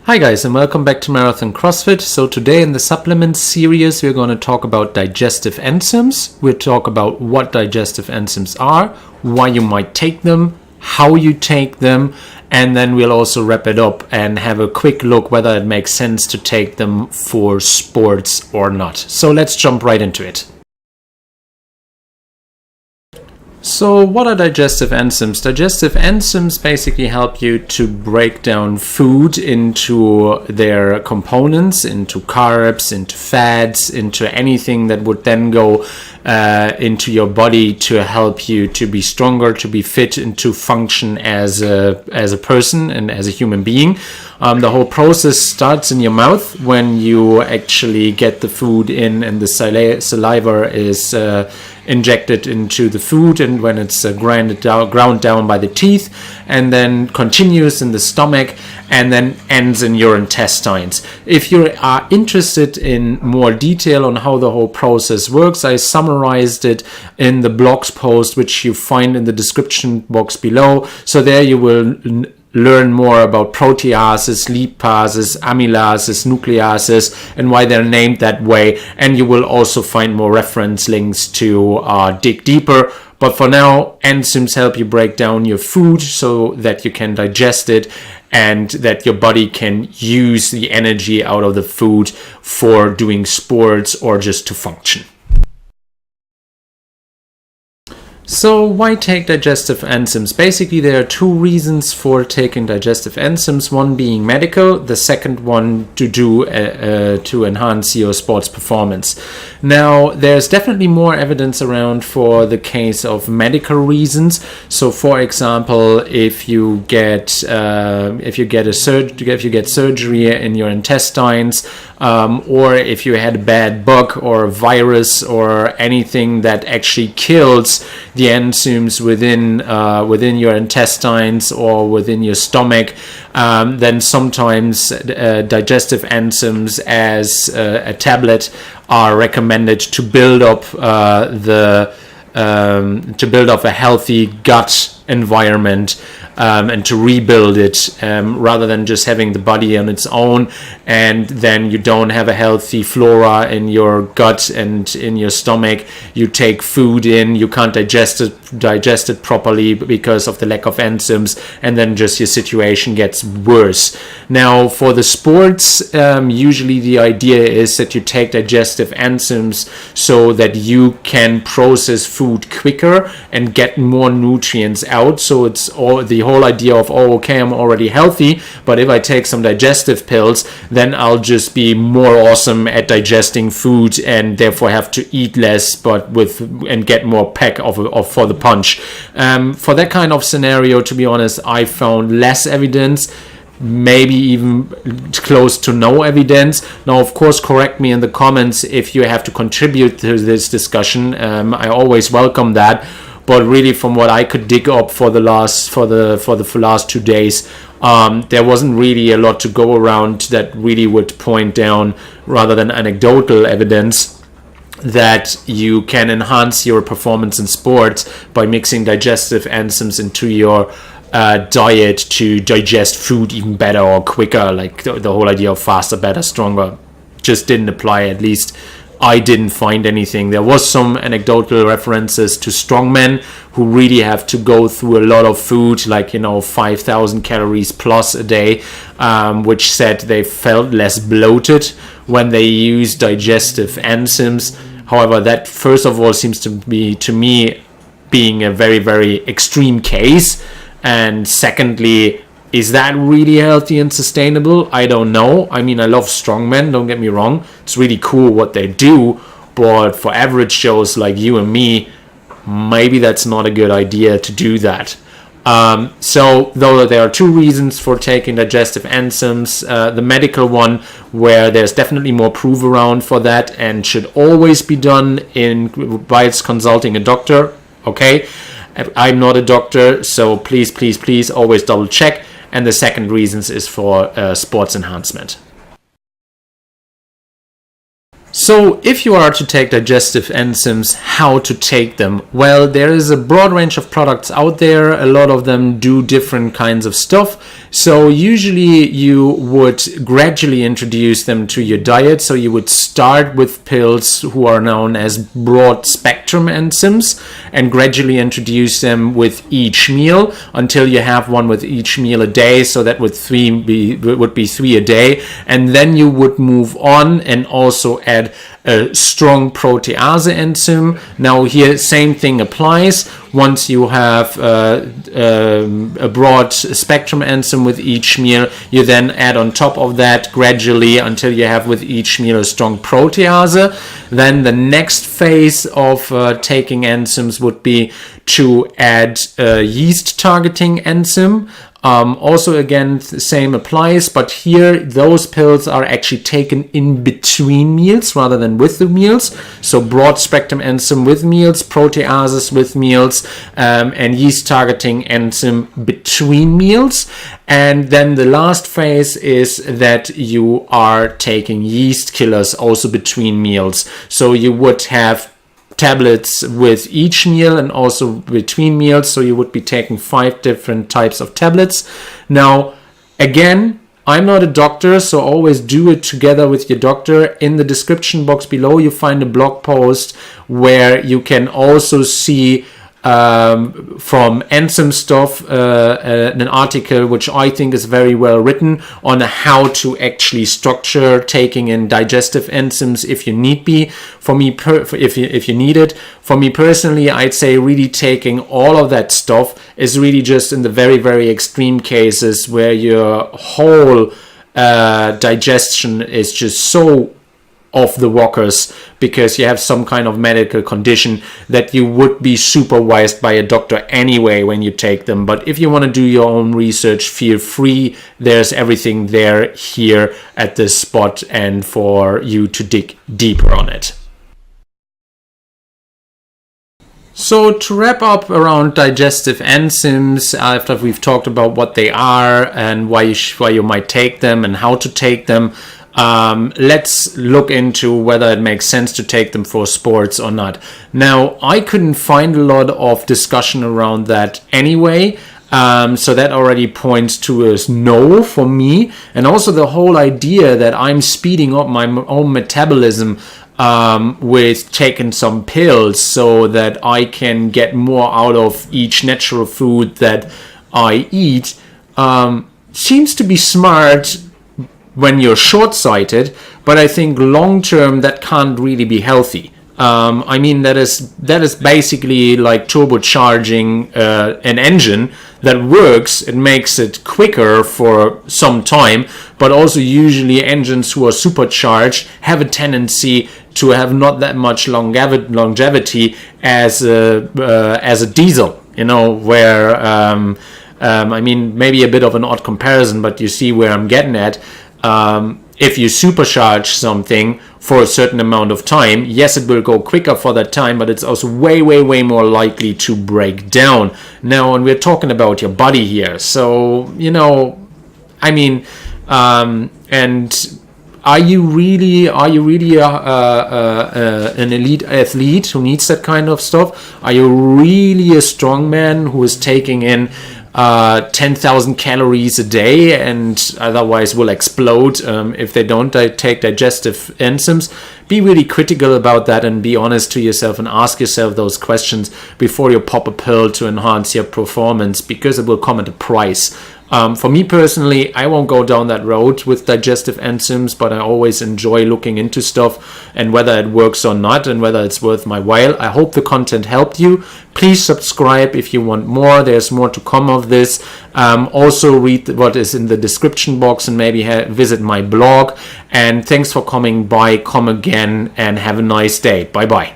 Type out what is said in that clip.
Hi guys, and welcome back to Marathon-Crossfit. So today in the supplement series we're going to talk about digestive enzymes. We'll talk about what digestive enzymes are, why you might take them, how you take them, and then we'll also wrap it up and have a quick look whether it makes sense to take them for sports or not. So let's jump right into it. So what are digestive enzymes? Digestive enzymes basically help you to break down food into their components, into carbs, into fats, into anything that would then go into your body to help you to be stronger, to be fit, and to function as a person and as a human being. The whole process starts in your mouth when you actually get the food in and the saliva is injected into the food, and when it's ground down by the teeth, and then continues in the stomach and then ends in your intestines. If you are interested in more detail on how the whole process works, I summarized it in the blog post which you find in the description box below. So there you will learn more about proteases, lipases, amylases, nucleases, and why they're named that way. And you will also find more reference links to dig deeper. But for now, enzymes help you break down your food so that you can digest it and that your body can use the energy out of the food for doing sports or just to function. So why take digestive enzymes? Basically, there are two reasons for taking digestive enzymes. One being medical, the second one to enhance your sports performance. Now, there's definitely more evidence around for the case of medical reasons. So, for example, if you get surgery in your intestines, or if you had a bad bug or a virus or anything that actually kills the enzymes within your intestines or within your stomach, then sometimes digestive enzymes as a tablet are recommended to build up a healthy gut environment and to rebuild it rather than just having the body on its own, and then you don't have a healthy flora in your gut and in your stomach. You take food in, you can't digest it properly because of the lack of enzymes, and then just your situation gets worse. Now for the sports, usually the idea is that you take digestive enzymes so that you can process food quicker and get more nutrients out. So it's all the whole idea of, okay, I'm already healthy, but if I take some digestive pills, then I'll just be more awesome at digesting food and therefore have to eat less, and get more pack for the punch. For that kind of scenario, to be honest, I found less evidence, maybe even close to no evidence. Now, of course, correct me in the comments if you have to contribute to this discussion. I always welcome that. But really, from what I could dig up for the last 2 days, there wasn't really a lot to go around that really would point down, rather than anecdotal evidence, that you can enhance your performance in sports by mixing digestive enzymes into your diet to digest food even better or quicker. Like the whole idea of faster, better, stronger just didn't apply. At least I didn't find anything. There was some anecdotal references to strongmen who really have to go through a lot of food, like 5,000 calories plus a day, which said they felt less bloated when they use digestive enzymes. However, that first of all seems to me being a very, very extreme case, and secondly, is that really healthy and sustainable? I don't know. I mean, I love strongmen, don't get me wrong. It's really cool what they do, but for average Joes like you and me, maybe that's not a good idea to do that. So, though there are two reasons for taking digestive enzymes, the medical one, where there's definitely more proof around for that and should always be done by consulting a doctor, okay? I'm not a doctor, so please always double check. And the second reason is for sports enhancement. So if you are to take digestive enzymes, how to take them? Well, there is a broad range of products out there. A lot of them do different kinds of stuff. So usually you would gradually introduce them to your diet. So you would start with pills who are known as broad spectrum enzymes and gradually introduce them with each meal until you have one with each meal a day. So that would be 3 a day. And then you would move on and also add a strong protease enzyme. Now here, same thing applies. Once you have a broad spectrum enzyme with each meal, you then add on top of that gradually until you have with each meal a strong protease. Then the next phase of taking enzymes would be to add a yeast targeting enzyme. Also, again, the same applies, but here those pills are actually taken in between meals rather than with the meals. So broad spectrum enzyme with meals, proteases with meals, and yeast targeting enzyme between meals. And then the last phase is that you are taking yeast killers also between meals. So you would have tablets with each meal and also between meals, so you would be taking 5 different types of tablets. Now again, I'm not a doctor, so always do it together with your doctor. In the description box below you find a blog post where you can also see from Enzymestuff an article which I think is very well written on how to actually structure taking in digestive enzymes if you need be. For me, if you need it. For me personally, I'd say really taking all of that stuff is really just in the very, very extreme cases where your whole digestion is just so off the rockers because you have some kind of medical condition that you would be supervised by a doctor anyway when you take them. But if you want to do your own research, feel free. There's everything there here at this spot and for you to dig deeper on it. So to wrap up around digestive enzymes, after we've talked about what they are and why you might take them and how to take them, let's look into whether it makes sense to take them for sports or not. Now, I couldn't find a lot of discussion around that anyway, so that already points to a no for me. And also the whole idea that I'm speeding up my own metabolism with taking some pills so that I can get more out of each natural food that I eat seems to be smart when you're short-sighted, but I think long-term that can't really be healthy. I mean, that is basically like turbocharging an engine that works. It makes it quicker for some time, but also usually engines who are supercharged have a tendency to have not that much longevity as a diesel, you know, where I mean, maybe a bit of an odd comparison, but you see where I'm getting at. If you supercharge something for a certain amount of time, yes, it will go quicker for that time, but it's also way, way, way more likely to break down. Now, and we're talking about your body here, so, you know, I mean, and are you really an elite athlete who needs that kind of stuff? Are you really a strong man who is taking in 10,000 calories a day and otherwise will explode if they don't take digestive enzymes? Be really critical about that and be honest to yourself and ask yourself those questions before you pop a pill to enhance your performance, because it will come at a price. For me personally, I won't go down that road with digestive enzymes, but I always enjoy looking into stuff and whether it works or not and whether it's worth my while. I hope the content helped you. Please subscribe if you want more. There's more to come of this. Also read what is in the description box and maybe visit my blog. And thanks for coming by. Come again and have a nice day. Bye bye.